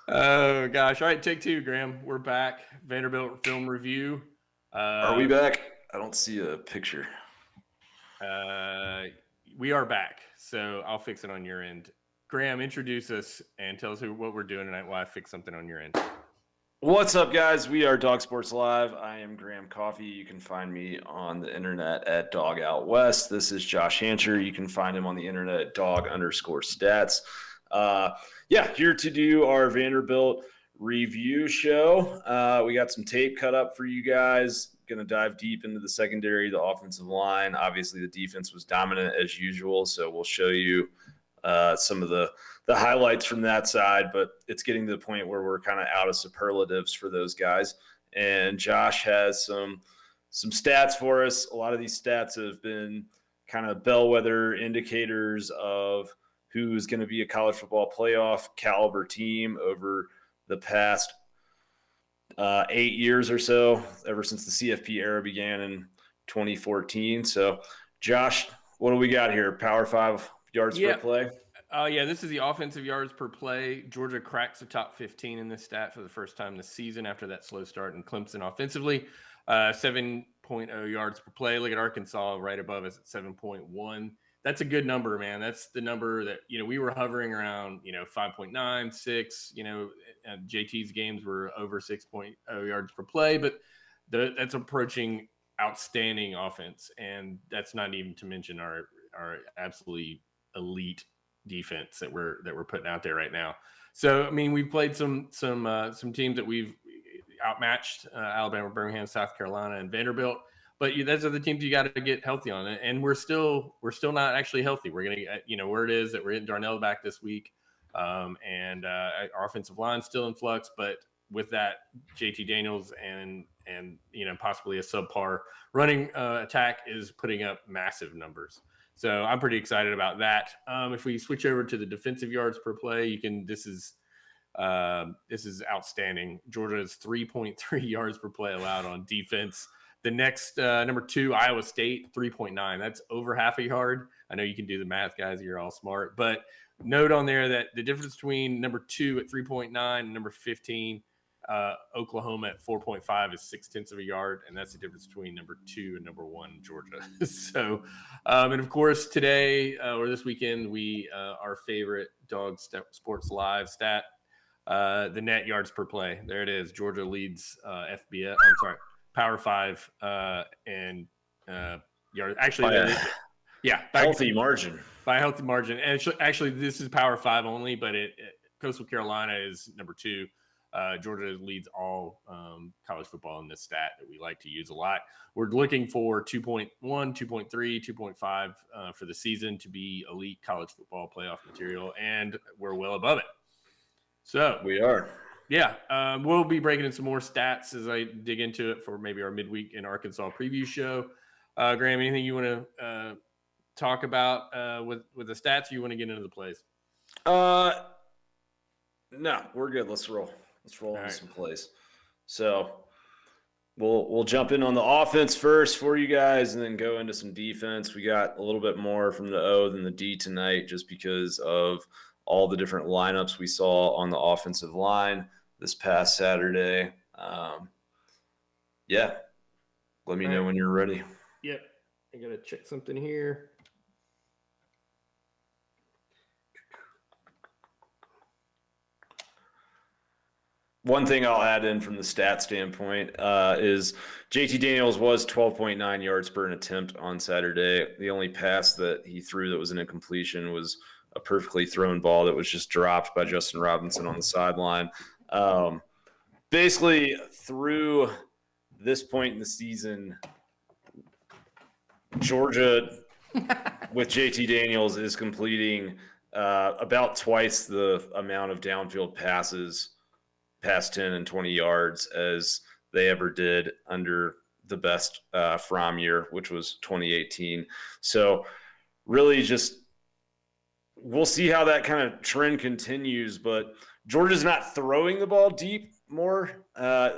Oh gosh! All right, take two, Graham. We're back. Vanderbilt film review. Are we back? I don't see a picture. Uh, we are back. So I'll fix it on your end. Graham, introduce us and tell us what we're doing tonight. While I fix something on your end. What's up, guys? We are Dog Sports Live. I am Graham Coffey. You can find me on the internet at Dog Out West. This is Josh Hancher. You can find him on the internet at dog_stats. Here to do our Vanderbilt review show. We got some tape cut up for you guys. Going to dive deep into the secondary, the offensive line. Obviously, the defense was dominant as usual, so we'll show you some of the highlights from that side, but it's getting to the point where we're kind of out of superlatives for those guys. And Josh has some stats for us. A lot of these stats have been kind of bellwether indicators of who's going to be a college football playoff caliber team over the past 8 years or so, ever since the CFP era began in 2014. So, Josh, what do we got here? Power 5 yards per play? This is the offensive yards per play. Georgia cracks the top 15 in this stat for the first time this season after that slow start in Clemson offensively. 7.0 yards per play. Look at Arkansas right above us at 7.1. That's a good number, man. That's the number that, we were hovering around, 5.9, 6, JT's games were over 6.0 yards per play, but that's approaching outstanding offense. And that's not even to mention our absolutely elite defense that we're putting out there right now. So, I mean, we've played some teams that we've outmatched, Alabama, Birmingham, South Carolina, and Vanderbilt. But those are the teams you got to get healthy on, and we're still not actually healthy. We're gonna, where it is that we're getting Darnell back this week, and our offensive line's still in flux. But with that, JT Daniels and possibly a subpar running attack is putting up massive numbers. So I'm pretty excited about that. If we switch over to the defensive yards per play, this is outstanding. Georgia is 3.3 yards per play allowed on defense. The next number 2, Iowa State, 3.9. That's over half a yard. I know you can do the math, guys. You're all smart. But note on there that the difference between number 2 at 3.9 and number 15, Oklahoma at 4.5 is 0.6 of a yard. And that's the difference between number 2 and number 1, Georgia. So, and of course, today or this weekend, our favorite Dawgs Sports Live stat, the net yards per play. There it is. Georgia leads FBS. I'm sorry. Power 5 and yards. Actually, healthy margin. By a healthy margin. And actually, this is Power 5 only, but Coastal Carolina is number 2. Georgia leads all college football in this stat that we like to use a lot. We're looking for 2.1, 2.3, 2.5 for the season to be elite college football playoff material, and we're well above it. So we are. Yeah, we'll be breaking in some more stats as I dig into it for maybe our midweek in Arkansas preview show. Graham, anything you want to talk about with the stats, or you want to get into the plays? No, we're good. Let's roll. Let's roll into some plays. So we'll jump in on the offense first for you guys, and then go into some defense. We got a little bit more from the O than the D tonight, just because of all the different lineups we saw on the offensive line this past Saturday. Let me know when you're ready. Yep. I got to check something here. One thing I'll add in from the stat standpoint is JT Daniels was 12.9 yards per an attempt on Saturday. The only pass that he threw that was an incompletion was a perfectly thrown ball that was just dropped by Justin Robinson on the sideline. Basically, through this point in the season, Georgia with JT Daniels is completing about twice the amount of downfield passes past 10 and 20 yards as they ever did under the best Fromm year, which was 2018. So really just we'll see how that kind of trend continues, but Georgia's not throwing the ball deep more.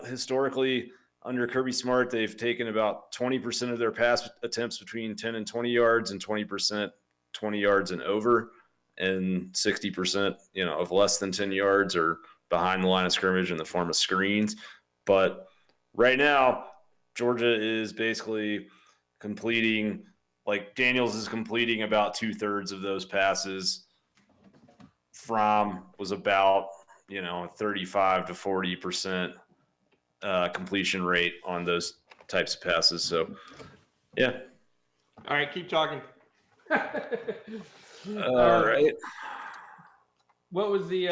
Historically, under Kirby Smart, they've taken about 20% of their pass attempts between 10 and 20 yards and 20% 20 yards and over, and 60%, of less than 10 yards or behind the line of scrimmage in the form of screens. But right now, Georgia is basically completing, like Daniels is completing about 2/3 of those passes. Fromm was about, 35 to 40% completion rate on those types of passes. So, yeah. All right, keep talking. All right. What was the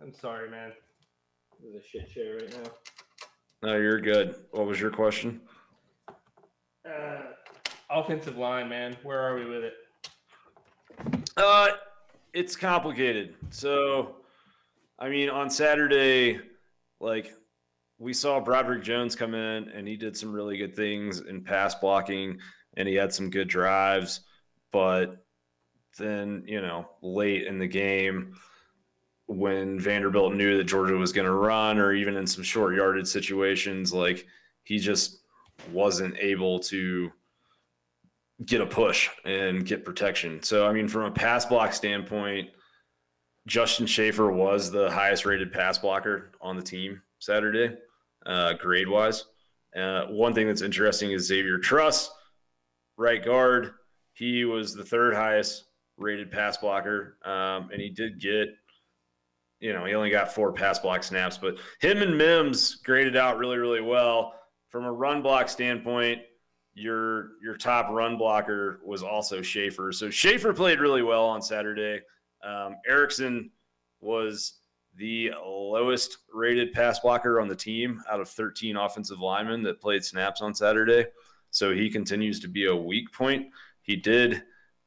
I'm sorry, man. This is a shit show right now. No, you're good. What was your question? Offensive line, man. Where are we with it? It's complicated. So, on Saturday, we saw Broderick Jones come in and he did some really good things in pass blocking and he had some good drives. But then, late in the game, when Vanderbilt knew that Georgia was going to run, or even in some short yardage situations, he just wasn't able to get a push and get protection. So, from a pass block standpoint, Justin Schaefer was the highest rated pass blocker on the team Saturday, grade wise. One thing that's interesting is Xavier Truss, right guard. He was the third highest rated pass blocker. And he did get, he only got 4 pass block snaps, but him and Mims graded out really, really well. From a run block standpoint, your top run blocker was also Schaefer. So Schaefer played really well on Saturday. Erickson was the lowest rated pass blocker on the team out of 13 offensive linemen that played snaps on Saturday. So he continues to be a weak point. He did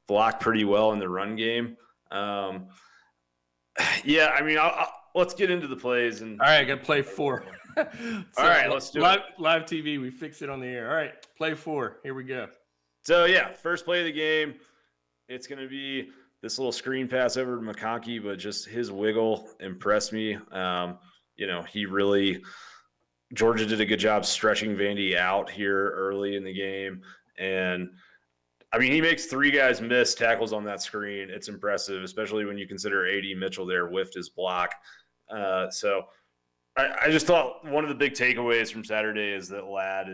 block pretty well in the run game. Let's get into the plays. All right, I got play 4. All right, let's do it. Live TV, we fix it on the air. All right, play 4. Here we go. So, first play of the game, it's going to be this little screen pass over to McConkey, but just his wiggle impressed me. Georgia did a good job stretching Vandy out here early in the game. And, he makes 3 guys miss tackles on that screen. It's impressive, especially when you consider A.D. Mitchell there whiffed his block. So I just thought one of the big takeaways from Saturday is that Ladd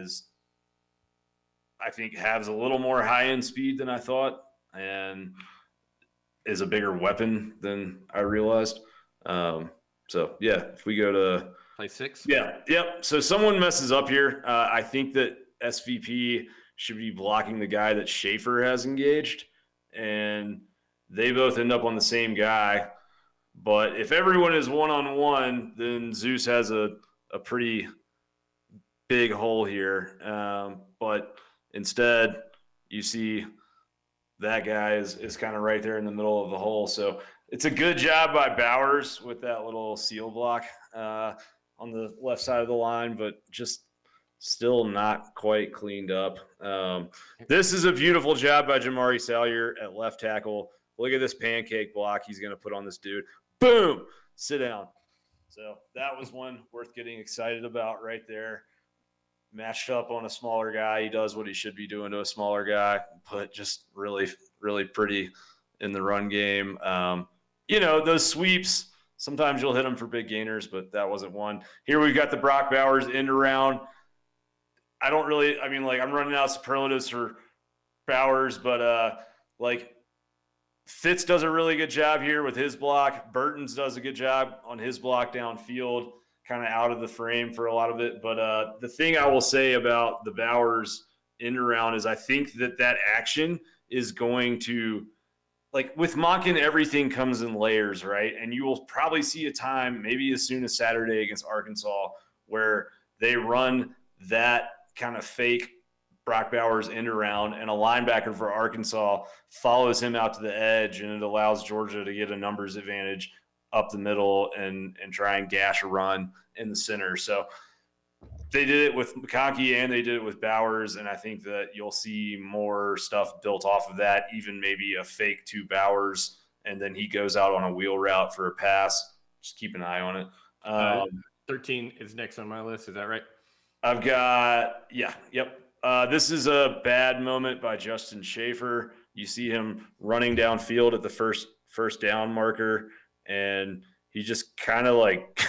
has a little more high-end speed than I thought and is a bigger weapon than I realized. If we go to play 6. Yeah. Yep. So someone messes up here. I think that SVP should be blocking the guy that Schaefer has engaged, and they both end up on the same guy. But if everyone is one-on-one, then Zeus has a pretty big hole here. But instead, you see that guy is kind of right there in the middle of the hole. So it's a good job by Bowers with that little seal block on the left side of the line, but just still not quite cleaned up. This is a beautiful job by Jamari Salyer at left tackle. Look at this pancake block he's going to put on this dude. Boom! Sit down. So that was one worth getting excited about right there. Matched up on a smaller guy. He does what he should be doing to a smaller guy, but just really, really pretty in the run game. Those sweeps, sometimes you'll hit them for big gainers, but that wasn't one. Here we've got the Brock Bowers end around. I'm running out of superlatives for Bowers, but Fitz does a really good job here with his block. Burton's does a good job on his block downfield, kind of out of the frame for a lot of it. But the thing I will say about the Bowers end around is I think that action is going to, with Monken, everything comes in layers, right? And you will probably see a time, maybe as soon as Saturday against Arkansas, where they run that kind of fake Brock Bowers end around, and a linebacker for Arkansas follows him out to the edge, and it allows Georgia to get a numbers advantage up the middle and try and gash a run in the center. So they did it with McConkey and they did it with Bowers, and I think that you'll see more stuff built off of that, even maybe a fake to Bowers, and then he goes out on a wheel route for a pass. Just keep an eye on it. 13 is next on my list. Is that right? I've got – yep. This is a bad moment by Justin Schaefer. You see him running downfield at the first down marker, and he just kind of like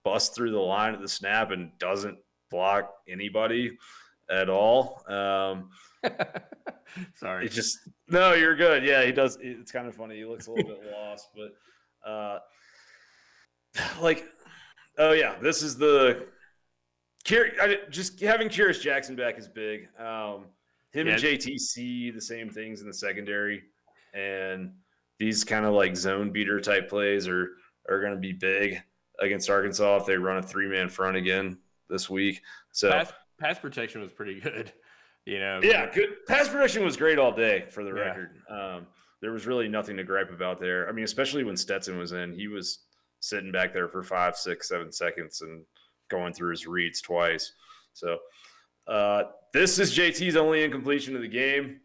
busts through the line at the snap and doesn't block anybody at all. Sorry. It just no, you're good. Yeah, he does. It's kind of funny. He looks a little bit lost, but like, oh yeah, this is the just having Curious Jackson back is big. Him and JT see the same things in the secondary, and these kind of like zone beater type plays are going to be big against Arkansas if they run a 3-man front again this week. So pass protection was pretty good. Yeah, good. Pass protection was great all day for the record. There was really nothing to gripe about there. I mean, especially when Stetson was in, he was sitting back there for 5, 6, 7 seconds and going through his reads twice. So this is JT's only incompletion of the game.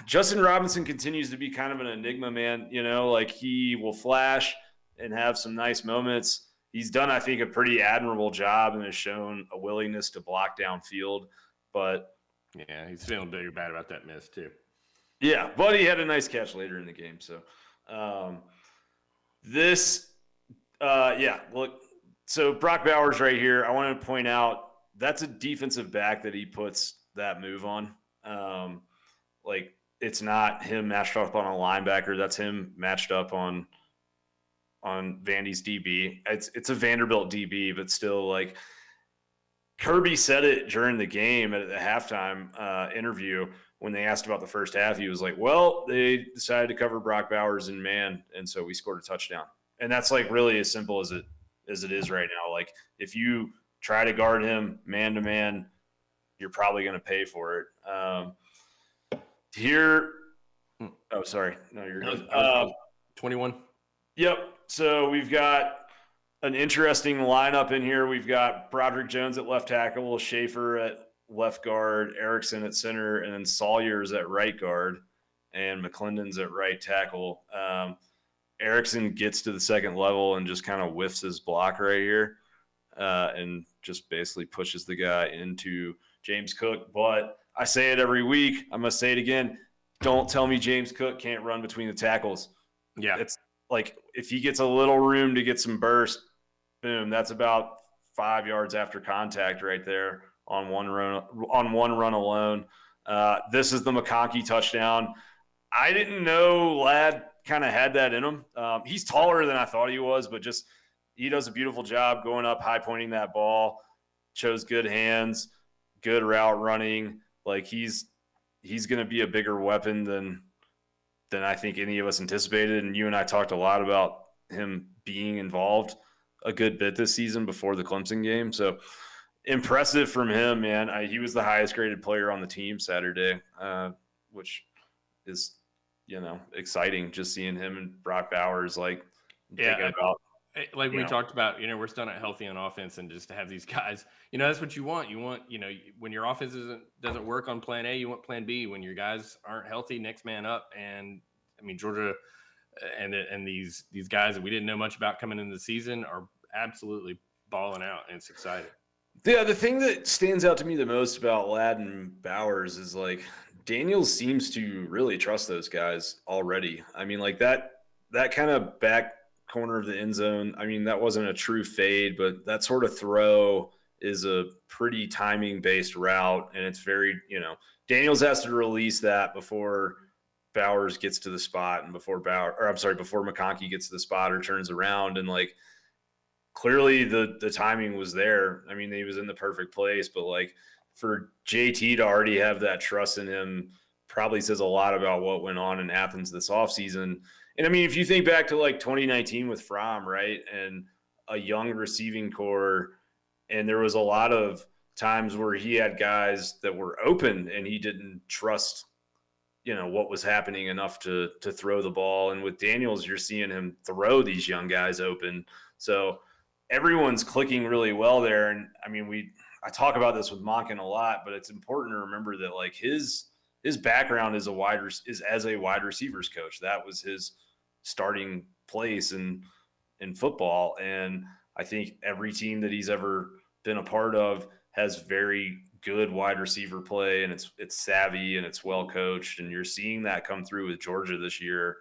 Justin Robinson continues to be kind of an enigma, man. Like he will flash and have some nice moments. He's done, I think, a pretty admirable job and has shown a willingness to block downfield. But yeah, he's feeling big or bad about that miss too. Yeah, but he had a nice catch later in the game. So look, so Brock Bowers right here, I want to point out that's a defensive back that he puts that move on. Like it's not him matched up on a linebacker. That's him matched up on Vandy's DB. It's a Vanderbilt DB, but still like Kirby said it during the game at the halftime interview when they asked about the first half. He was like, well, they decided to cover Brock Bowers in man, and so we scored a touchdown. And that's like really as simple as it is right now. Like if you try to guard him man-to-man, you're probably going to pay for it. Here – oh, sorry. No, you're good. 21. Yep. So we've got an interesting lineup in here. We've got Broderick Jones at left tackle, Schaefer at left guard, Erickson at center, and then Sawyer's at right guard, and McClendon's at right tackle. Erickson gets to the second level and just kind of whiffs his block right here and just basically pushes the guy into James Cook. But I say it every week. I must say it again. Don't tell me James Cook can't run between the tackles. Yeah. It's like if he gets a little room to get some burst, boom, that's about 5 yards after contact right there on one run alone. This is the McConkey touchdown. I didn't know Ladd kind of had that in him. He's taller than I thought he was, but just he does a beautiful job going up, high pointing that ball, shows good hands, good route running. Like he's going to be a bigger weapon than I think any of us anticipated. And you and I talked a lot about him being involved a good bit this season before the Clemson game. So impressive from him, man. He was the highest graded player on the team Saturday, which is, exciting just seeing him and Brock Bowers thinking about. Like we talked about, we're still not healthy on offense, and just to have these guys, that's what you want. You want, when your offense doesn't work on plan A, you want plan B. When your guys aren't healthy, next man up. And I mean, Georgia and these guys that we didn't know much about coming into the season are absolutely balling out, and it's exciting. Yeah, the thing that stands out to me the most about Ladd and Bowers is Daniels seems to really trust those guys already. I mean, that kind of back corner of the end zone. I mean, that wasn't a true fade, but that sort of throw is a pretty timing based route. And it's very, Daniels has to release that before Bowers gets to the spot and before McConkey gets to the spot or turns around. And clearly the timing was there. I mean, he was in the perfect place, but for JT to already have that trust in him probably says a lot about what went on in Athens this offseason. And I mean, if you think back to 2019 with Fromm, right, and a young receiving core, and there was a lot of times where he had guys that were open and he didn't trust, what was happening enough to throw the ball. And with Daniels, you're seeing him throw these young guys open. So everyone's clicking really well there. And I mean, I talk about this with Monken a lot, but it's important to remember that his background as a wide receivers coach. That was his starting place in football. And I think every team that he's ever been a part of has very good wide receiver play, and it's savvy and it's well coached. And you're seeing that come through with Georgia this year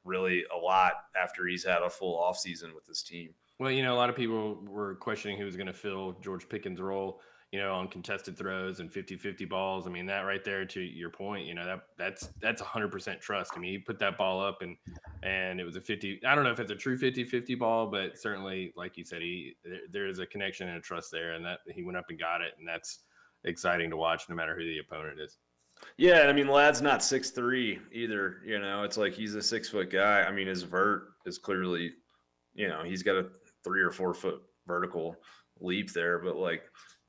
really a lot after he's had a full offseason with this team. Well, a lot of people were questioning who was going to fill George Pickens' role, on contested throws and 50-50 balls. I mean, that right there, to your point, that's 100% trust. I mean, he put that ball up and it was a 50. I don't know if it's a true 50-50 ball, but certainly, like you said, there is a connection and a trust there, and that he went up and got it, and that's exciting to watch no matter who the opponent is. Yeah, I mean, Ladd's not 6'3" either. It's like he's a 6-foot guy. I mean, his vert is clearly, he's got a 3 or 4 foot vertical leap there. But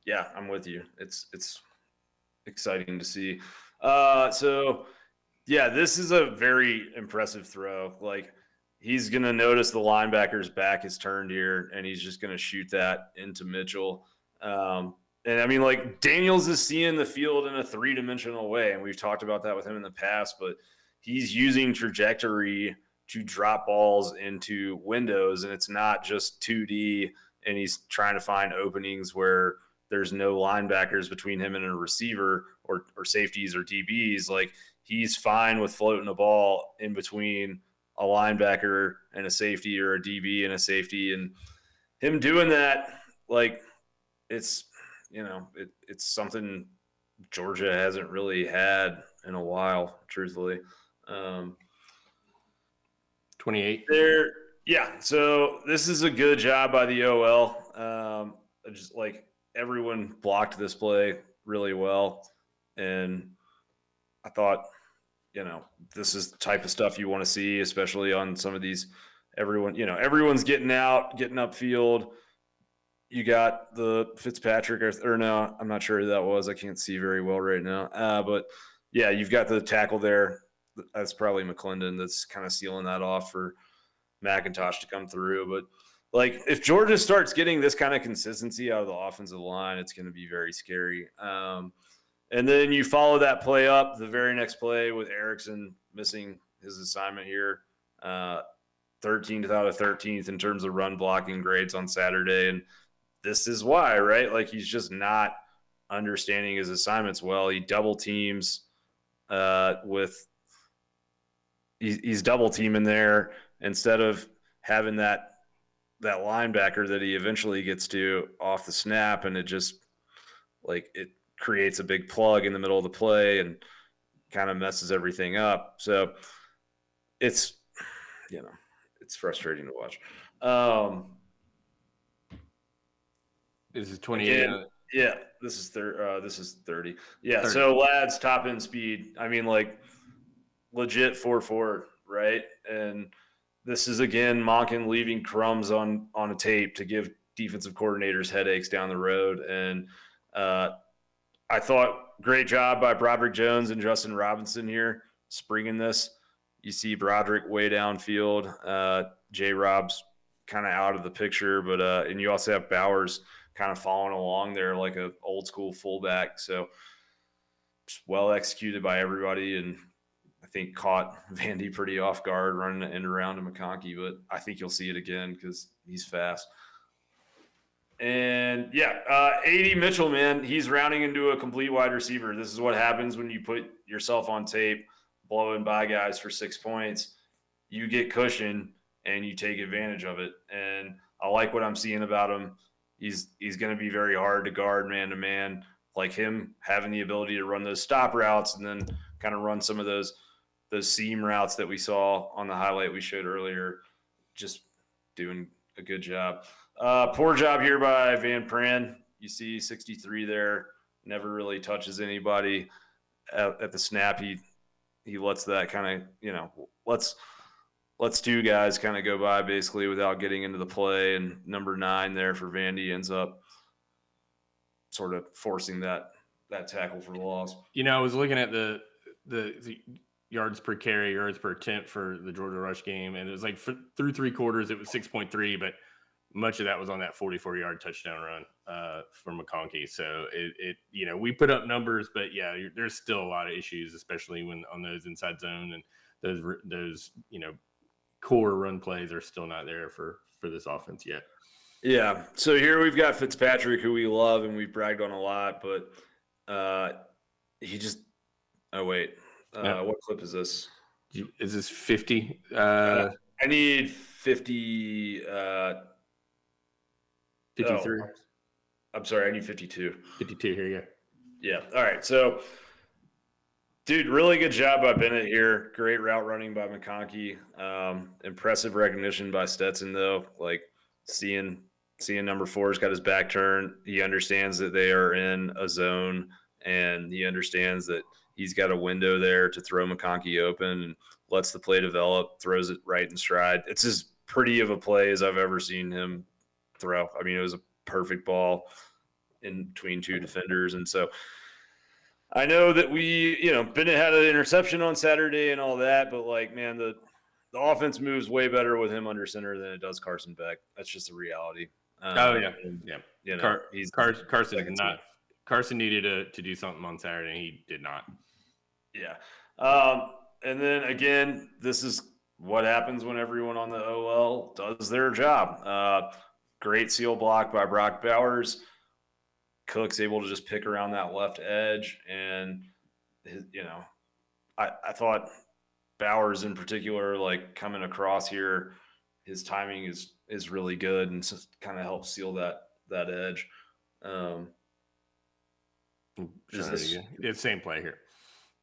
yeah, I'm with you. It's exciting to see. So yeah, this is a very impressive throw. He's gonna notice the linebacker's back is turned here, and he's just gonna shoot that into Mitchell. And I mean, Daniels is seeing the field in a 3-dimensional way, and we've talked about that with him in the past, but he's using trajectory to drop balls into windows, and it's not just 2D, and he's trying to find openings where there's no linebackers between him and a receiver or safeties or DBs. He's fine with floating a ball in between a linebacker and a safety or a DB and a safety, and him doing that, it's – it's something Georgia hasn't really had in a while, truthfully. 28. Yeah. So this is a good job by the OL. Just everyone blocked this play really well. And I thought, this is the type of stuff you want to see, especially on some of these, everyone's getting out, getting upfield. You got the Fitzpatrick, or no, I'm not sure who that was. I can't see very well right now. But yeah, you've got the tackle there. That's probably McClendon that's kind of sealing that off for McIntosh to come through. But if Georgia starts getting this kind of consistency out of the offensive line, it's going to be very scary. And then you follow that play up, the very next play with Erickson missing his assignment here. 13th out of 13th in terms of run blocking grades on Saturday. And this is why, right? He's just not understanding his assignments well. He double teams he's double teaming there instead of having that linebacker that he eventually gets to off the snap, and it just it creates a big plug in the middle of the play and kind of messes everything up. So it's it's frustrating to watch. This is 28. Yeah, this is 30. Yeah, 30. So Ladd's top end speed. I mean, legit 4.4, right? And this is again Monken leaving crumbs on a tape to give defensive coordinators headaches down the road. And I thought great job by Broderick Jones and Justin Robinson here springing this. You see Broderick way downfield. J-Rob's kind of out of the picture, but and you also have Bowers kind of following along there like an old school fullback. So just well executed by everybody, and I think caught Vandy pretty off guard running an end around to McConkey, but I think you'll see it again because he's fast. And yeah, A.D. Mitchell, man, he's rounding into a complete wide receiver. This is what happens when you put yourself on tape, blowing by guys for 6 points. You get cushion and you take advantage of it. And I like what I'm seeing about him. He's going to be very hard to guard man to man. Like him having the ability to run those stop routes and then kind of run some of those seam routes that we saw on the highlight we showed earlier. Just doing a good job. Poor job here by Van Pran. You see 63 there. Never really touches anybody at the snap. He lets that kind of, let's two guys kind of go by basically without getting into the play. And number 9 there for Vandy ends up sort of forcing that tackle for the loss. I was looking at the yards per carry, yards per attempt for the Georgia Rush game, and it was through 3 quarters it was 6.3, but much of that was on that 44-yard touchdown run from McConkey. So it we put up numbers, but yeah, there's still a lot of issues, especially when on those inside zone and those core run plays are still not there for this offense yet. Yeah. So here we've got Fitzpatrick, who we love and we've bragged on a lot, but he just – oh, wait. What clip is this? Is this 50? I need 50. 53? I'm sorry. I need 52. 52. Here you go. Yeah. All right. So, dude, really good job by Bennett here. Great route running by McConkey. Impressive recognition by Stetson, though. Like seeing number 4's got his back turned. He understands that they are in a zone, and he understands that he's got a window there to throw McConkey open and lets the play develop, throws it right in stride. It's as pretty of a play as I've ever seen him throw. I mean, it was a perfect ball in between two defenders. And so I know that Bennett had an interception on Saturday and all that, but like, man, the offense moves way better with him under center than it does Carson Beck. That's just the reality. Carson needed to do something on Saturday, and he did not. Yeah. And then again, this is what happens when everyone on the OL does their job. Great seal block by Brock Bowers. Cook's able to just pick around that left edge, and I thought Bowers in particular, like coming across here, his timing is really good and just kind of helps seal that edge. It's same play here.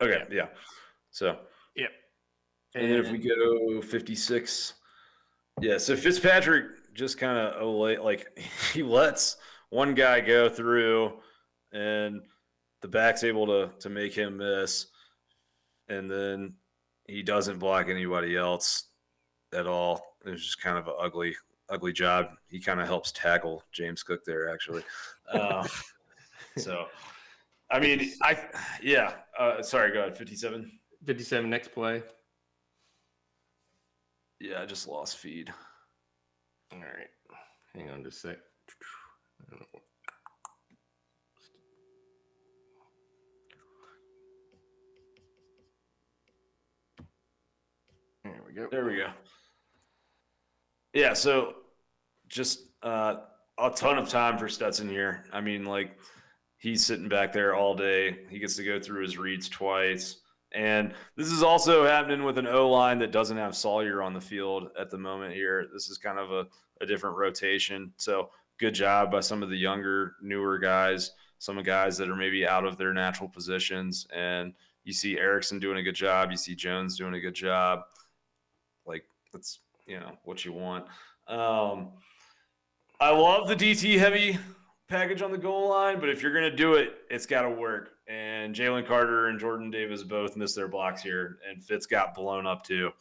Okay, yeah. So yep. And then if we go 56, yeah. So Fitzpatrick just kind of like he lets one guy go through, and the back's able to make him miss, and then he doesn't block anybody else at all. It was just kind of an ugly job. He kind of helps tackle James Cook there, actually. So, I mean, sorry, go ahead. 57. 57, next play. Yeah, I just lost feed. All right. Hang on just a sec. There we go. Yeah, so just a ton of time for Stetson here. I mean, like, he's sitting back there all day. He gets to go through his reads twice. And this is also happening with an O-line that doesn't have Sawyer on the field at the moment here. This is kind of a different rotation. So good job by some of the younger, newer guys, some of guys that are maybe out of their natural positions. And you see Erickson doing a good job. You see Jones doing a good job. Like, that's, what you want. I love the DT heavy package on the goal line, but if you're going to do it, it's got to work. And Jalen Carter and Jordan Davis both missed their blocks here, and Fitz got blown up too.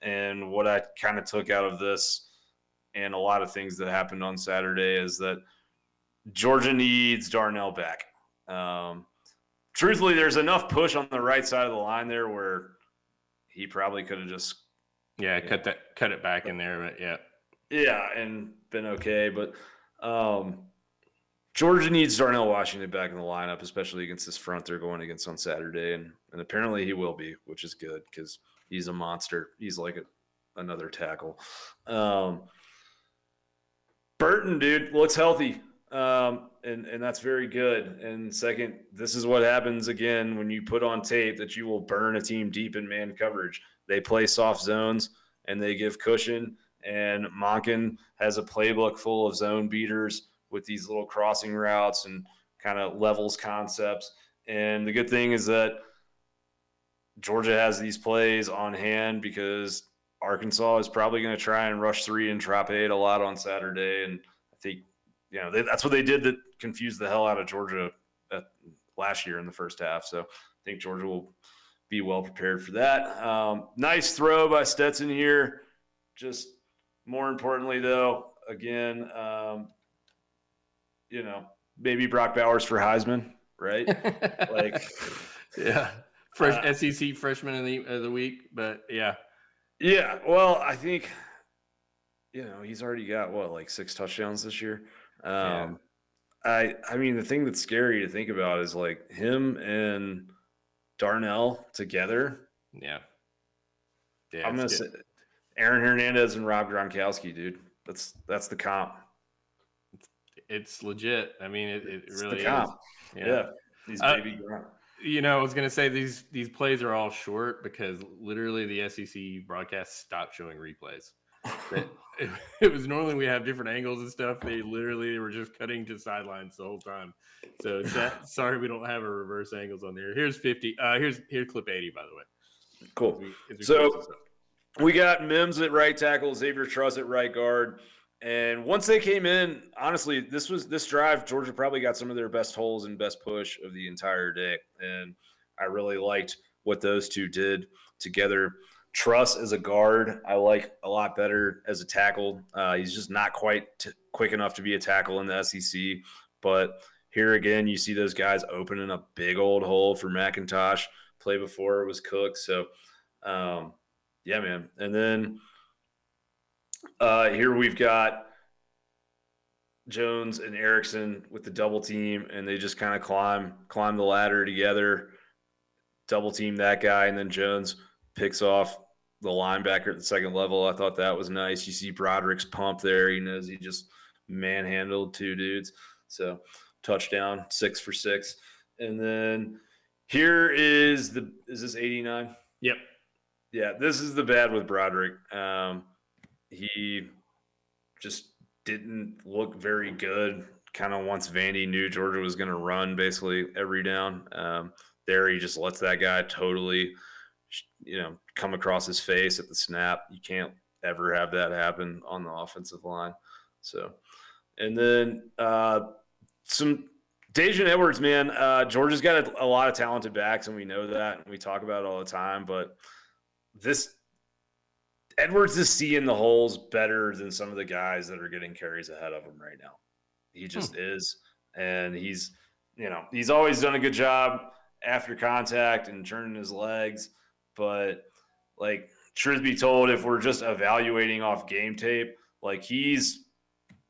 And what I kind of took out of this and a lot of things that happened on Saturday is that Georgia needs Darnell back. Truthfully, there's enough push on the right side of the line there where he probably could have just cut it back in there, but and been okay. But Georgia needs Darnell Washington back in the lineup, especially against this front they're going against on Saturday, and apparently he will be, which is good because he's a monster. He's like another tackle. Burton, dude, looks healthy, and that's very good. And second, this is what happens again when you put on tape that you will burn a team deep in man coverage. They play soft zones, and they give cushion, and Monken has a playbook full of zone beaters with these little crossing routes and kind of levels concepts. And the good thing is that Georgia has these plays on hand because Arkansas is probably going to try and rush 3 and drop 8 a lot on Saturday. And I think, that's what they did that confused the hell out of Georgia last year in the first half. So I think Georgia will be well prepared for that. Nice throw by Stetson here. Just more importantly, though, again, maybe Brock Bowers for Heisman, right? SEC freshman of the week, but yeah. Yeah, well, I think, he's already got, 6 touchdowns this year. I mean, the thing that's scary to think about is, like, him and Darnell together. Yeah. I'm going to say Aaron Hernandez and Rob Gronkowski, dude. That's the comp. It's legit. I mean, it really the comp. is. Yeah. These baby Gronk. I was going to say these plays are all short because literally the SEC broadcast stopped showing replays. It was normally we have different angles and stuff. They were just cutting to sidelines the whole time. So sorry we don't have a reverse angles on there. Here's 50. Here's clip 80, by the way. Cool. As we So we got Mims at right tackle, Xavier Truss at right guard. And once they came in, honestly, this drive, Georgia probably got some of their best holes and best push of the entire day. And I really liked what those two did together. Truss as a guard, I like a lot better as a tackle. He's just not quite quick enough to be a tackle in the SEC. But here again, you see those guys opening a big old hole for McIntosh. Play before it was Cook. So, yeah, man. And then here we've got Jones and Erickson with the double team, and they just kind of climb the ladder together, double team that guy, and then Jones picks off the linebacker at the second level. I thought that was nice. You see Broderick's pump there. He knows he just manhandled two dudes. So touchdown, 6 for 6. And then here is this 89? Yep. Yeah, this is the bad with Broderick. He just didn't look very good. Kind of once Vandy knew Georgia was going to run basically every down. There he just lets that guy totally, come across his face at the snap. You can't ever have that happen on the offensive line. So, and then some Dejan Edwards, man. Georgia's got a lot of talented backs, and we know that, and we talk about it all the time. But Edwards is seeing the holes better than some of the guys that are getting carries ahead of him right now. He just is, and he's always done a good job after contact and turning his legs. But like, truth be told, if we're just evaluating off game tape, like he's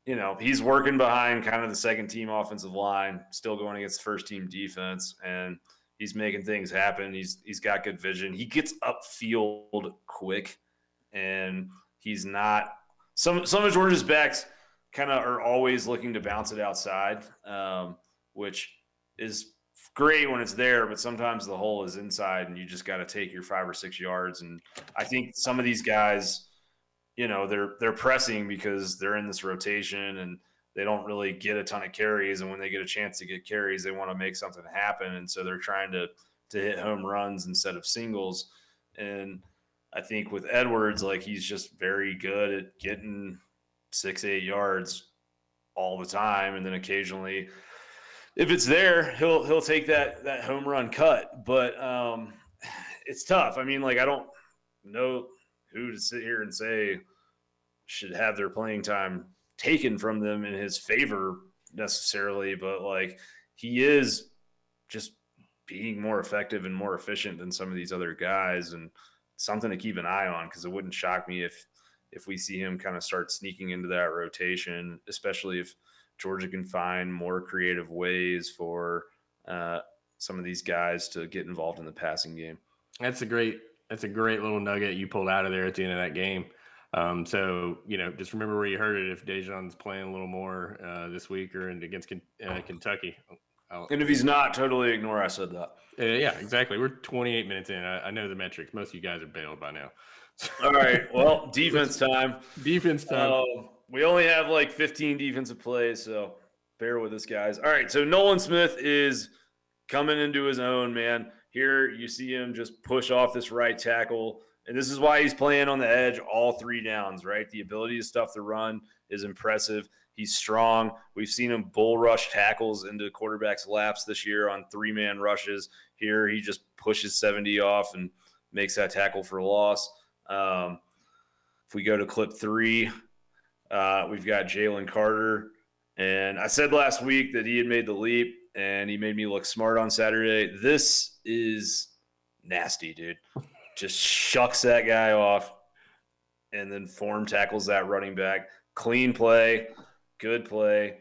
working behind kind of the second team offensive line, still going against first team defense, and he's making things happen. He's got good vision. He gets upfield quick, and he's not some of Georgia's backs kind of are always looking to bounce it outside, which is great when it's there, but sometimes the hole is inside and you just got to take your 5 or 6 yards. And I think some of these guys, they're pressing because they're in this rotation and they don't really get a ton of carries. And when they get a chance to get carries, they want to make something happen. And so they're trying to hit home runs instead of singles. And I think with Edwards, like, he's just very good at getting 6-8 yards all the time. And then occasionally, if it's there, he'll take that home run cut. But it's tough. I mean, like, I don't know who to sit here and say should have their playing time taken from them in his favor necessarily, but like, he is just being more effective and more efficient than some of these other guys, and something to keep an eye on, because it wouldn't shock me if we see him kind of start sneaking into that rotation, especially if Georgia can find more creative ways for some of these guys to get involved in the passing game. That's a great little nugget you pulled out of there at the end of that game. So, just remember where you heard it if Dejan's playing a little more this week or against Kentucky. And if he's not, totally ignore I said that. Yeah, exactly. We're 28 minutes in. I know the metrics. Most of you guys are bailed by now. All right. Well, defense time. Defense time. We only have like 15 defensive plays, so bear with us, guys. All right. So Nolan Smith is coming into his own, man. Here you see him just push off this right tackle. And this is why he's playing on the edge all 3 downs, right? The ability to stuff the run is impressive. He's strong. We've seen him bull rush tackles into quarterbacks' laps this year on 3-man rushes. Here he just pushes 70 off and makes that tackle for a loss. If we go to clip 3, we've got Jalen Carter. And I said last week that he had made the leap, and he made me look smart on Saturday. This is nasty, dude. Just shucks that guy off and then form tackles that running back. Clean play, good play.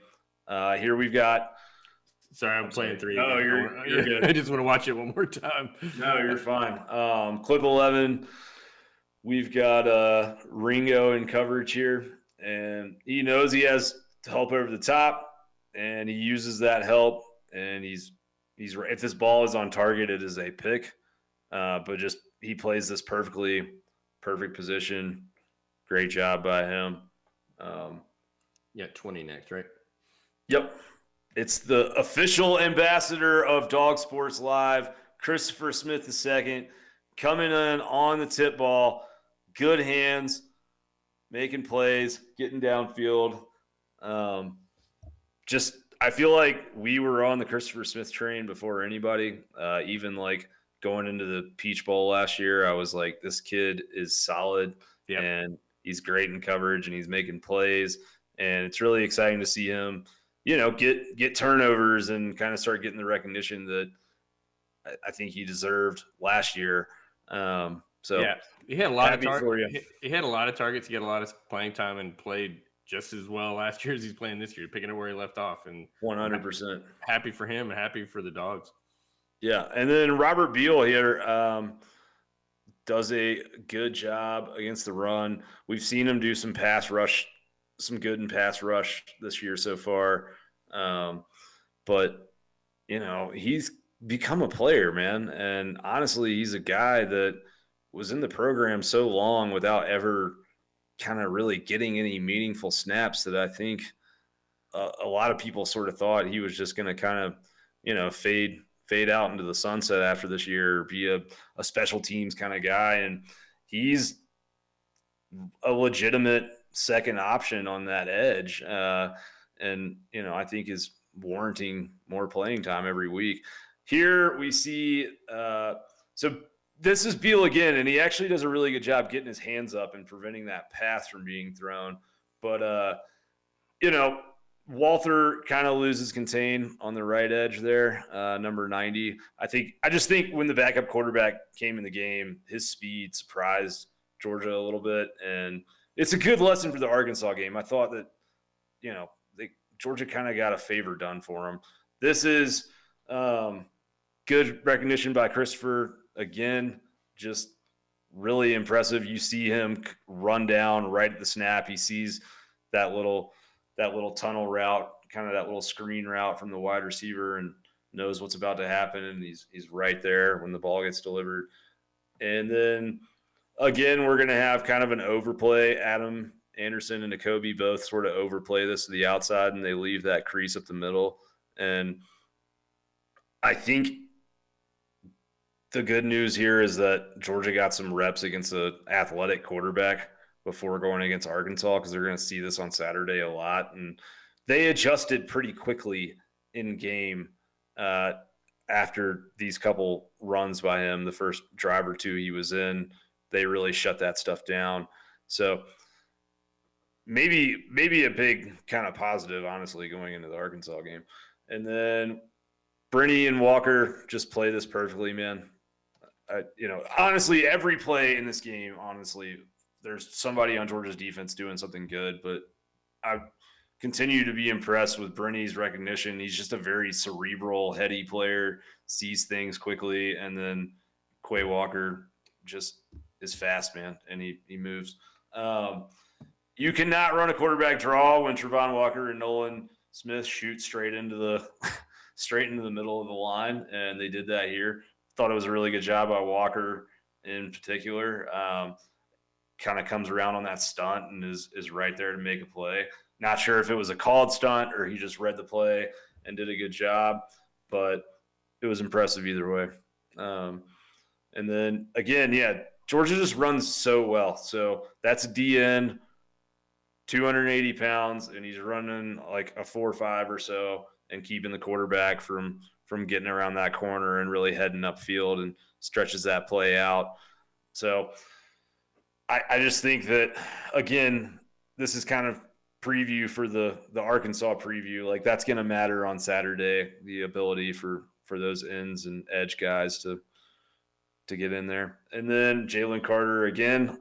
Here we've got – Sorry, I'm playing 3. Oh, you're good. I just want to watch it one more time. No, you're fine. Clip 11, we've got Ringo in coverage here, and he knows he has help over the top, and he uses that help, and he's if this ball is on target, it is a pick. But just he plays this perfectly, perfect position. Great job by him. 20 next, right? Yep. It's the official ambassador of Dog Sports Live, Christopher Smith II, coming in on the tip ball. Good hands, making plays, getting downfield. I feel like we were on the Christopher Smith train before anybody. Even like going into the Peach Bowl last year, I was like, this kid is solid, and he's great in coverage, and he's making plays. And it's really exciting to see him, get turnovers and kind of start getting the recognition that I think he deserved last year. He had a lot of targets. He had a lot of targets. He had a lot of playing time and played just as well last year as he's playing this year, picking up where he left off. And 100%. Happy for him and happy for the Dogs. Yeah, and then Robert Beal here does a good job against the run. We've seen him do some good in pass rush this year so far. But, he's become a player, man. And honestly, he's a guy that was in the program so long without ever kind of really getting any meaningful snaps that I think a lot of people sort of thought he was just going to kind of, fade out into the sunset after this year, or be a special teams kind of guy. And he's a legitimate second option on that edge. And I think is warranting more playing time every week. Here we see, so this is Beal again, and he actually does a really good job getting his hands up and preventing that pass from being thrown. But, Walther kind of loses contain on the right edge there, number 90. I just think when the backup quarterback came in the game, his speed surprised Georgia a little bit. And it's a good lesson for the Arkansas game. I thought that, Georgia kind of got a favor done for him. This is good recognition by Christopher. Again, just really impressive. You see him run down right at the snap. He sees that little tunnel route, kind of that little screen route from the wide receiver, and knows what's about to happen. And he's right there when the ball gets delivered. And then again, we're going to have kind of an overplay. Adam Anderson and Nakobe both sort of overplay this to the outside, and they leave that crease up the middle. And I think the good news here is that Georgia got some reps against an athletic quarterback before going against Arkansas, because they're going to see this on Saturday a lot. And they adjusted pretty quickly in game after these couple runs by him. The first drive or two he was in, they really shut that stuff down. So maybe a big kind of positive, honestly, going into the Arkansas game. And then Brittany and Walker just play this perfectly, man. Honestly, every play in this game, there's somebody on Georgia's defense doing something good, but I continue to be impressed with Brittany's recognition. He's just a very cerebral, heady player, sees things quickly, and then Quay Walker just is fast, man, and he moves. You cannot run a quarterback draw when Trevon Walker and Nolan Smith shoot straight into the middle of the line, and they did that here. Thought it was a really good job by Walker in particular. Kind of comes around on that stunt and is right there to make a play. Not sure if it was a called stunt or he just read the play and did a good job, but it was impressive either way. And then again, Georgia just runs so well. So that's a DN, 280 pounds, and he's running like a 4.5 or so and keeping the quarterback from getting around that corner and really heading upfield, and stretches that play out. So I just think that, again, this is kind of preview for the Arkansas preview. Like, that's going to matter on Saturday, the ability for those ends and edge guys to get in there. And then Jalen Carter again,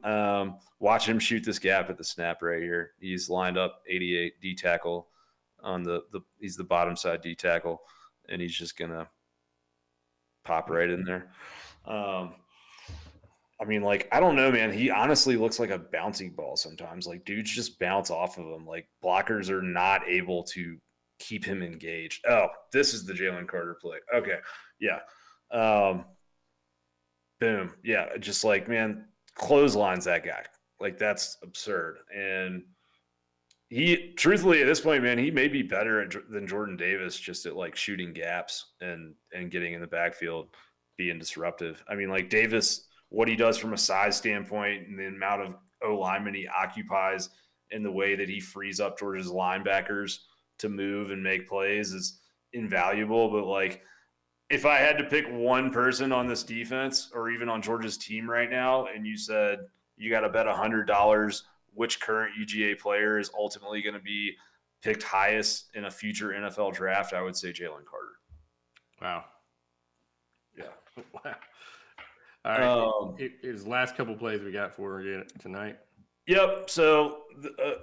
watch him shoot this gap at the snap right here. He's lined up 88 D tackle on he's the bottom side D tackle, and he's just going to pop right in there. I don't know, man. He honestly looks like a bouncing ball sometimes. Like, dudes just bounce off of him. Like, blockers are not able to keep him engaged. Oh, this is the Jalen Carter play. Okay. Yeah. Boom. Yeah. Just like, man, clotheslines that guy. Like, that's absurd. And he, truthfully, at this point, man, he may be better than Jordan Davis just at like shooting gaps and getting in the backfield, being disruptive. I mean, like Davis, what he does from a size standpoint and the amount of O linemen he occupies and the way that he frees up Georgia's linebackers to move and make plays is invaluable. But like, if I had to pick one person on this defense or even on Georgia's team right now, and you said you got to bet $100 which current UGA player is ultimately going to be picked highest in a future NFL draft, I would say Jalen Carter. Wow. Yeah. Wow. All right. His last couple plays we got for you tonight. Yep. So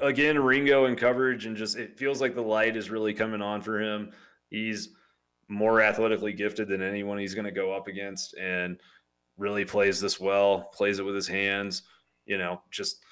again, Ringo in coverage, and just it feels like the light is really coming on for him. He's more athletically gifted than anyone he's going to go up against, and really plays this well. Plays it with his hands. You know, just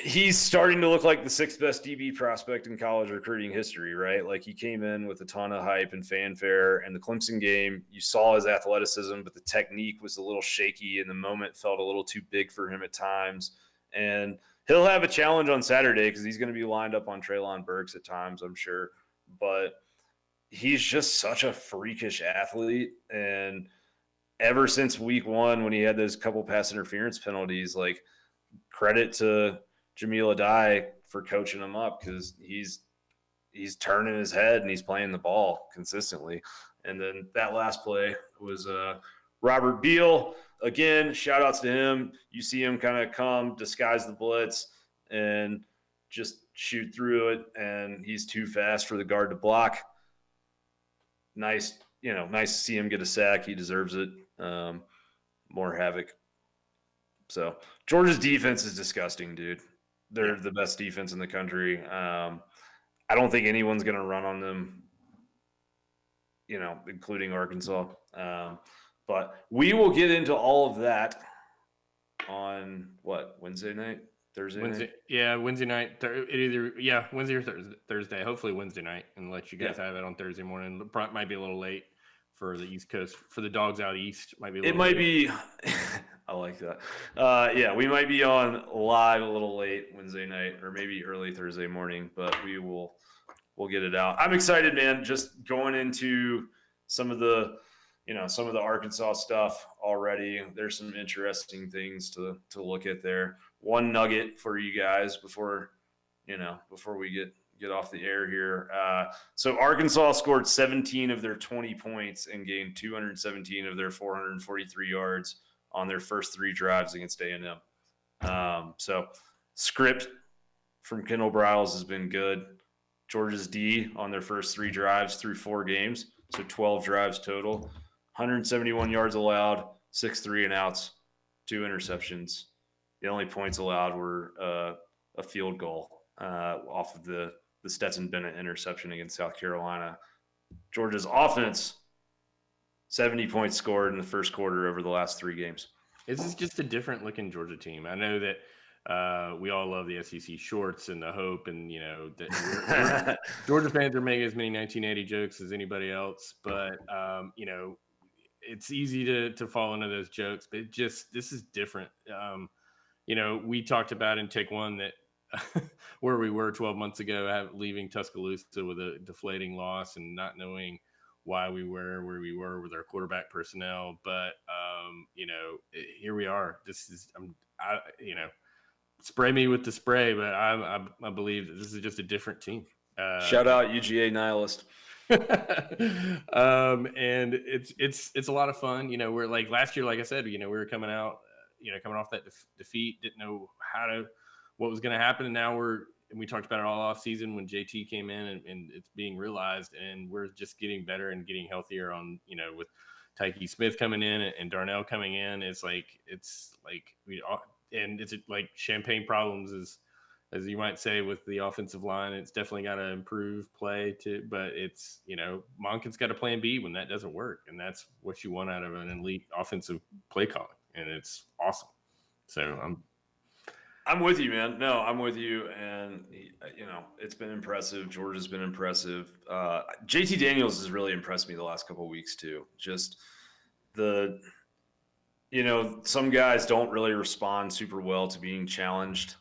he's starting to look like the sixth best DB prospect in college recruiting history, right? Like, he came in with a ton of hype and fanfare, and the Clemson game, you saw his athleticism, but the technique was a little shaky, and the moment felt a little too big for him at times. And he'll have a challenge on Saturday because he's going to be lined up on Treylon Burks at times, I'm sure. But he's just such a freakish athlete. And ever since week one, when he had those couple pass interference penalties, like, credit to Jamil Adai for coaching him up, because he's turning his head and he's playing the ball consistently. And then that last play was Robert Beal. Again, shout outs to him. You see him kind of come, disguise the blitz, and just shoot through it, and he's too fast for the guard to block. Nice to see him get a sack. He deserves it. More havoc. So Georgia's defense is disgusting, dude. They're the best defense in the country. I don't think anyone's going to run on them, including Arkansas. But we will get into all of that on Wednesday night, Thursday night? Yeah, Wednesday night. Wednesday or Thursday. Hopefully Wednesday night, and let you guys have it on Thursday morning. Might be a little late for the East Coast, for the dogs out east. It might be. I like that. We might be on live a little late Wednesday night, or maybe early Thursday morning, but we'll get it out. I'm excited, man. Just going into some of the Arkansas stuff already. There's some interesting things to look at there. One nugget for you guys before we get off the air here. So Arkansas scored 17 of their 20 points and gained 217 of their 443 yards on their first three drives against A&M. So script from Kendall Briles has been good. Georgia's D on their first three drives through 4 games, so 12 drives total, 171 yards allowed, 6 3-and-outs, 2 interceptions. The only points allowed were a field goal off of the Stetson Bennett interception against South Carolina. Georgia's offense, 70 points scored in the first quarter over the last 3 games. This is just a different looking Georgia team. I know that we all love the SEC shorts and the hope, and that Georgia fans are making as many 1980 jokes as anybody else. But it's easy to fall into those jokes. But this is different. We talked about in take one that where we were 12 months ago, leaving Tuscaloosa with a deflating loss and not knowing why we were where we were with our quarterback personnel. But here we are. This is spray me with the spray, but I believe that this is just a different team. Shout out UGA nihilist. And it's a lot of fun. We're like last year, like I said, we were coming off that defeat, didn't know what was going to happen. And now we talked about it all off season when JT came in, and it's being realized, and we're just getting better and getting healthier with Tyke Smith coming in and Darnell coming in. It's like champagne problems, as you might say, with the offensive line. It's definitely got to improve play but it's, Monken's got a plan B when that doesn't work. And that's what you want out of an elite offensive play calling. And it's awesome. So I'm with you, man. No, I'm with you. And, it's been impressive. Georgia's been impressive. JT Daniels has really impressed me the last couple of weeks, too. Just the, some guys don't really respond super well to being challenged.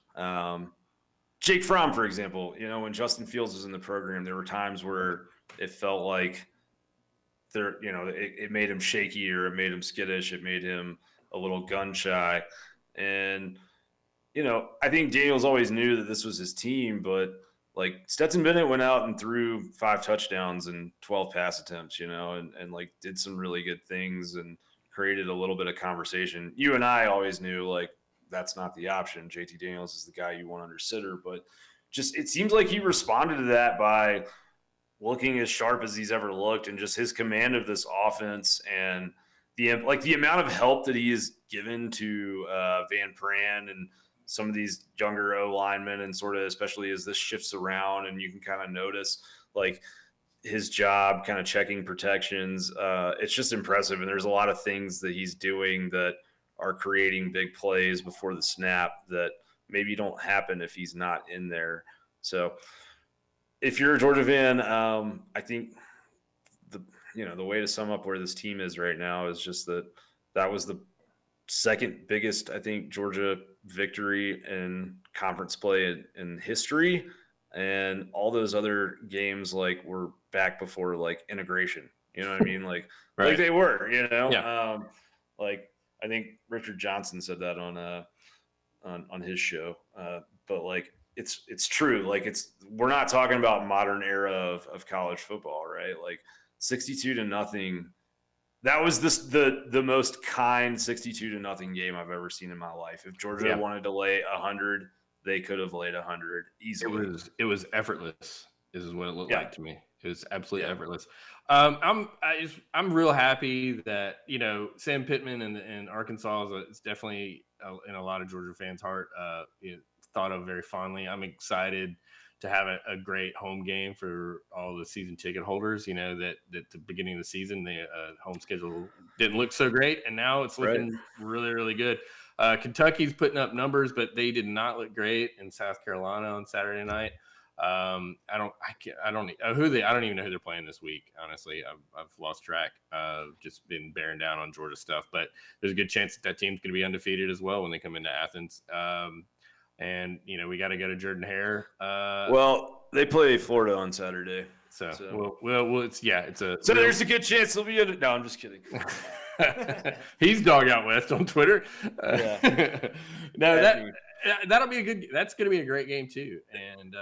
Jake Fromm, for example, when Justin Fields was in the program, there were times where it felt like it made him shaky or it made him skittish. It made him a little gun shy. And, I think Daniels always knew that this was his team, but like Stetson Bennett went out and threw 5 touchdowns and 12 pass attempts, and like did some really good things and created a little bit of conversation. You and I always knew like that's not the option. JT Daniels is the guy you want under center, but just it seems like he responded to that by looking as sharp as he's ever looked and just his command of this offense and the amount of help that he has given to Van Pran and some of these younger O linemen, and sort of especially as this shifts around and you can kind of notice like his job kind of checking protections. It's just impressive. And there's a lot of things that he's doing that are creating big plays before the snap that maybe don't happen if he's not in there. So if you're a Georgia fan, I think the way to sum up where this team is right now is just that was the second biggest, I think, Georgia victory in conference play in history. And all those other games were back before integration. You know what I mean? Right. Like they were, Yeah. I think Richard Johnson said that on his show. But it's true. We're not talking about modern era of college football, right? 62-0. That was the most kind 62-0 game I've ever seen in my life. If Georgia wanted to lay 100, they could have laid 100 easily. It was effortless. This is what it looked like to me. It was absolutely effortless. I'm real happy that Sam Pittman in Arkansas is definitely in a lot of Georgia fans' heart thought of very fondly. I'm excited to have a great home game for all the season ticket holders. That at the beginning of the season the home schedule didn't look so great, and now it's looking really, really good. Kentucky's putting up numbers, but they did not look great in South Carolina on Saturday night. I don't even know who they're playing this week. Honestly, I've lost track. Just been bearing down on Georgia stuff, but there's a good chance that team's going to be undefeated as well when they come into Athens. And we got to go to Jordan Hare. Well, they play Florida on Saturday. So. There's a good chance they'll be in it. No, I'm just kidding. He's Dog Out West on Twitter. No, that'll be that's going to be a great game too. And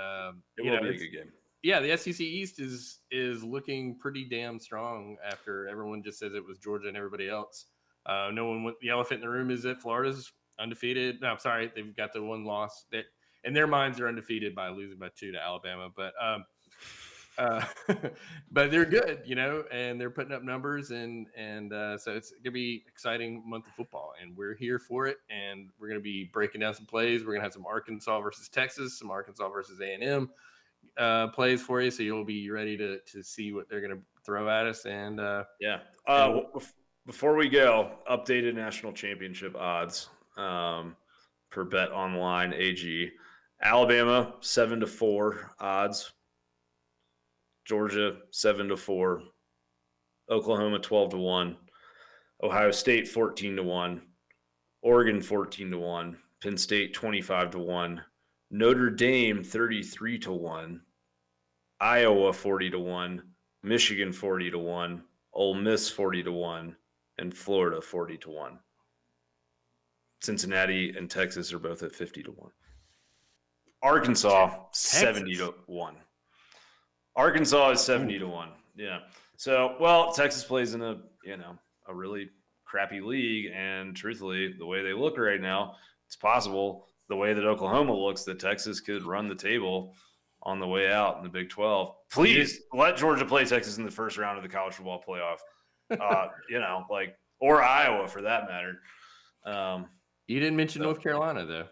it will be a good game. Yeah, the SEC East is looking pretty damn strong after everyone just says it was Georgia and everybody else. No one went. The elephant in the room is that Florida's undefeated. No, I'm sorry, they've got the one loss. That in their minds they're undefeated by losing by 2 to Alabama, but but they're good, and they're putting up numbers, and so it's gonna be exciting month of football, and we're here for it, and we're gonna be breaking down some plays. We're gonna have some Arkansas versus Texas, some Arkansas versus A&M plays for you, so you'll be ready to see what they're gonna throw at us. And before we go, updated national championship odds per Bet Online AG. Alabama 7-4 odds. Georgia 7-4, Oklahoma 12-1, Ohio State 14-1, Oregon 14-1, Penn State 25-1, Notre Dame 33-1, Iowa 40-1, Michigan 40-1, Ole Miss 40-1, and Florida 40-1. Cincinnati and Texas are both at 50-1. Arkansas 70-1. Arkansas is 70-1. Yeah. So, Texas plays in a really crappy league, and truthfully, the way they look right now, it's possible the way that Oklahoma looks that Texas could run the table on the way out in the Big 12. Please let Georgia play Texas in the first round of the college football playoff. Or Iowa for that matter. You didn't mention North Carolina though.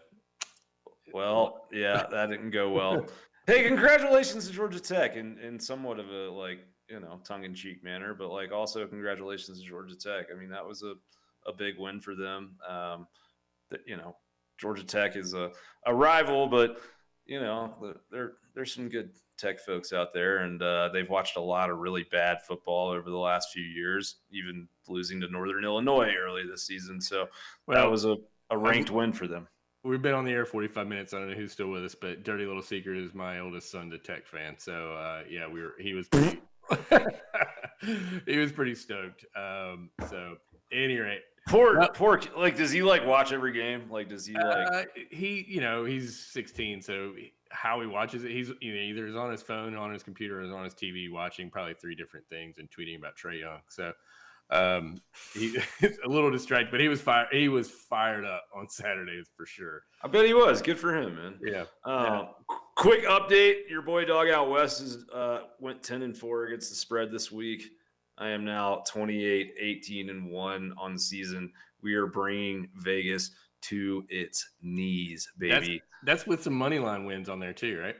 Well, yeah, that didn't go well. Hey, congratulations to Georgia Tech in somewhat of a tongue-in-cheek manner, but also congratulations to Georgia Tech. I mean, that was a big win for them. Georgia Tech is a rival, but there's some good Tech folks out there, and they've watched a lot of really bad football over the last few years, even losing to Northern Illinois early this season. So that was a ranked win for them. We've been on the air 45 minutes. I don't know who's still with us, but dirty little secret is my oldest son's a Tech fan. So he was pretty, he was pretty stoked. So at any rate, poor, like, does he like watch every game? Like, does he like? He's 16, so how he watches it, he's either is on his phone, on his computer, or is on his TV watching probably 3 different things and tweeting about Trae Young. So he's a little distracted, but he was fired up on Saturdays for sure. I bet he was. Good for him, man. Yeah. Quick update: your boy Dog Out West is went 10-4 against the spread this week. I am now 28-18-1 on the season. We are bringing Vegas to its knees, baby. That's with some money line wins on there too, right?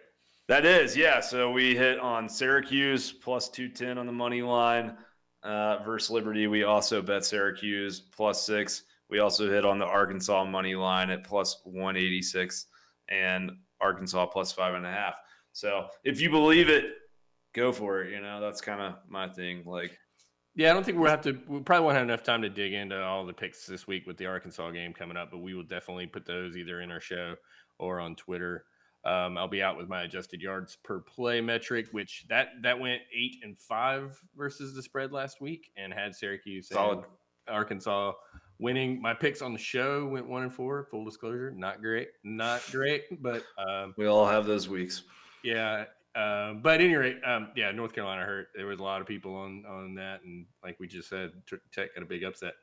That is, yeah. So we hit on Syracuse plus 210 on the money line. Versus Liberty, we also bet Syracuse plus 6. We also hit on the Arkansas money line at plus 186 and Arkansas plus 5.5. So if you believe it, go for it. That's kind of my thing. Like, yeah, I don't think we probably won't have enough time to dig into all the picks this week with the Arkansas game coming up, but we will definitely put those either in our show or on Twitter. I'll be out with my adjusted yards per play metric, which that went 8-5 versus the spread last week, and had Syracuse and Arkansas winning. My picks on the show went 1-4. Full disclosure, not great, but we all have those weeks. Yeah, but at any rate, North Carolina hurt. There was a lot of people on that, and like we just said, Tech got a big upset.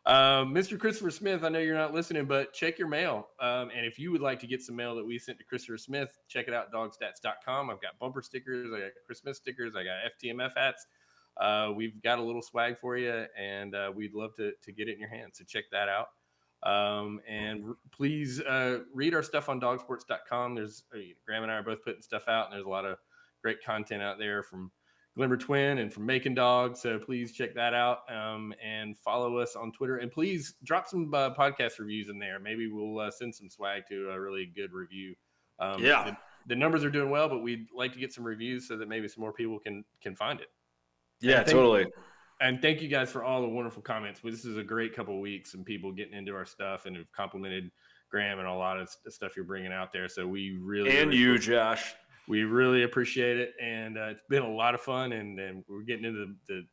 Mr. Christopher Smith, I know you're not listening, but check your mail. And if you would like to get some mail that we sent to Christopher Smith, check it out, dogstats.com. I've got bumper stickers, I got Christmas stickers, I got FTMF hats. We've got a little swag for you, and we'd love to get it in your hands. So check that out. And please read our stuff on dogsports.com. There's Graham and I are both putting stuff out, and there's a lot of great content out there from Glimmer Twin and from Making Dogs. So please check that out, and follow us on Twitter. And please drop some podcast reviews in there. Maybe we'll send some swag to a really good review. The numbers are doing well, but we'd like to get some reviews so that maybe some more people can find it. Yeah, totally. And thank you guys for all the wonderful comments. This is a great couple of weeks, and people getting into our stuff and have complimented Graham and a lot of the stuff you're bringing out there. So we really Josh. We really appreciate it, and it's been a lot of fun. And we're getting into the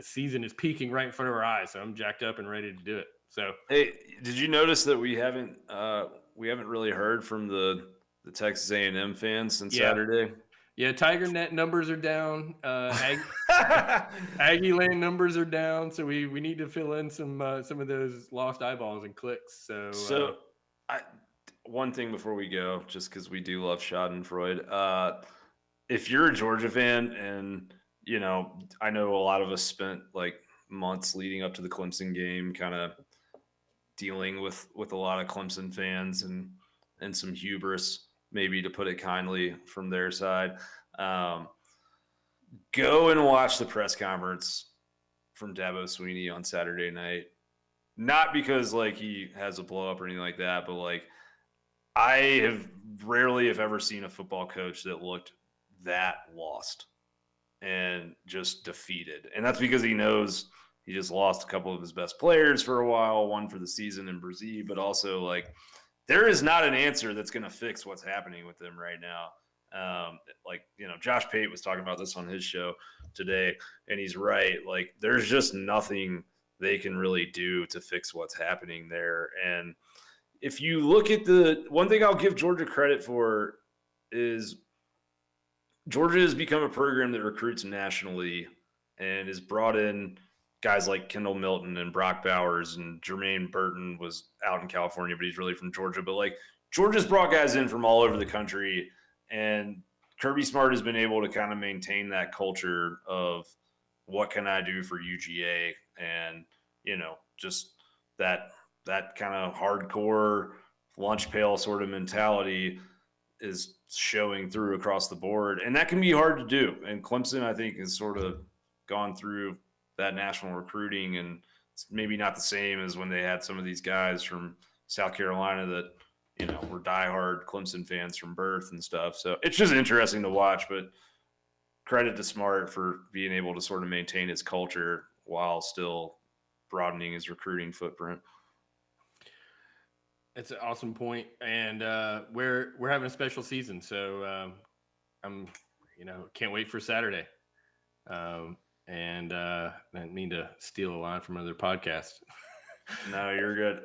season is peaking right in front of our eyes. So I'm jacked up and ready to do it. So hey, did you notice that we haven't really heard from the Texas A&M fans since Saturday? Yeah, Tiger Net numbers are down. Aggie Land numbers are down. So we need to fill in some of those lost eyeballs and clicks. One thing before we go, just because we do love Schadenfreude, if you're a Georgia fan, and I know a lot of us spent like months leading up to the Clemson game, kind of dealing with a lot of Clemson fans and some hubris, maybe to put it kindly, from their side. Go and watch the press conference from Dabo Swinney on Saturday night. Not because like he has a blow up or anything like that, but like I have rarely, if ever, seen a football coach that looked that lost and just defeated. And that's because he knows he just lost a couple of his best players for a while, one for the season in Brazil, but also like there is not an answer that's going to fix what's happening with them right now. Josh Pate was talking about this on his show today, and he's right. Like, there's just nothing they can really do to fix what's happening there. And if you look at the one thing I'll give Georgia credit for is Georgia has become a program that recruits nationally and has brought in guys like Kendall Milton and Brock Bowers, and Jermaine Burton was out in California, but he's really from Georgia. But like Georgia's brought guys in from all over the country, and Kirby Smart has been able to kind of maintain that culture of what can I do for UGA, and just that kind of hardcore lunch pail sort of mentality is showing through across the board, and that can be hard to do. And Clemson, I think, has sort of gone through that national recruiting, and it's maybe not the same as when they had some of these guys from South Carolina that, were diehard Clemson fans from birth and stuff. So it's just interesting to watch, but credit to Smart for being able to sort of maintain his culture while still broadening his recruiting footprint. It's an awesome point, and we're having a special season, so I'm can't wait for Saturday. And I didn't mean to steal a line from another podcast. No, you're good.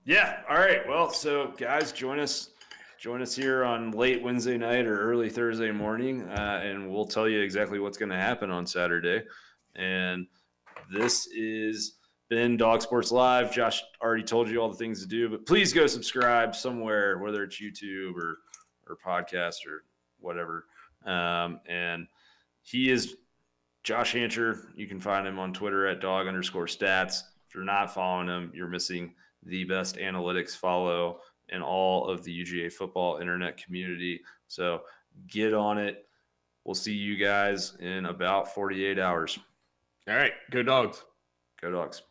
Yeah. All right. Well, so guys, join us here on late Wednesday night or early Thursday morning, and we'll tell you exactly what's going to happen on Saturday. And this is been Dog Sports Live. Josh already told you all the things to do, but please go subscribe somewhere, whether it's YouTube or podcast or whatever. And he is Josh Hancher. You can find him on Twitter at @dog_stats. If you're not following him, you're missing the best analytics follow in all of the UGA football internet community. So get on it. We'll see you guys in about 48 hours. All right. Go Dogs. Go Dogs.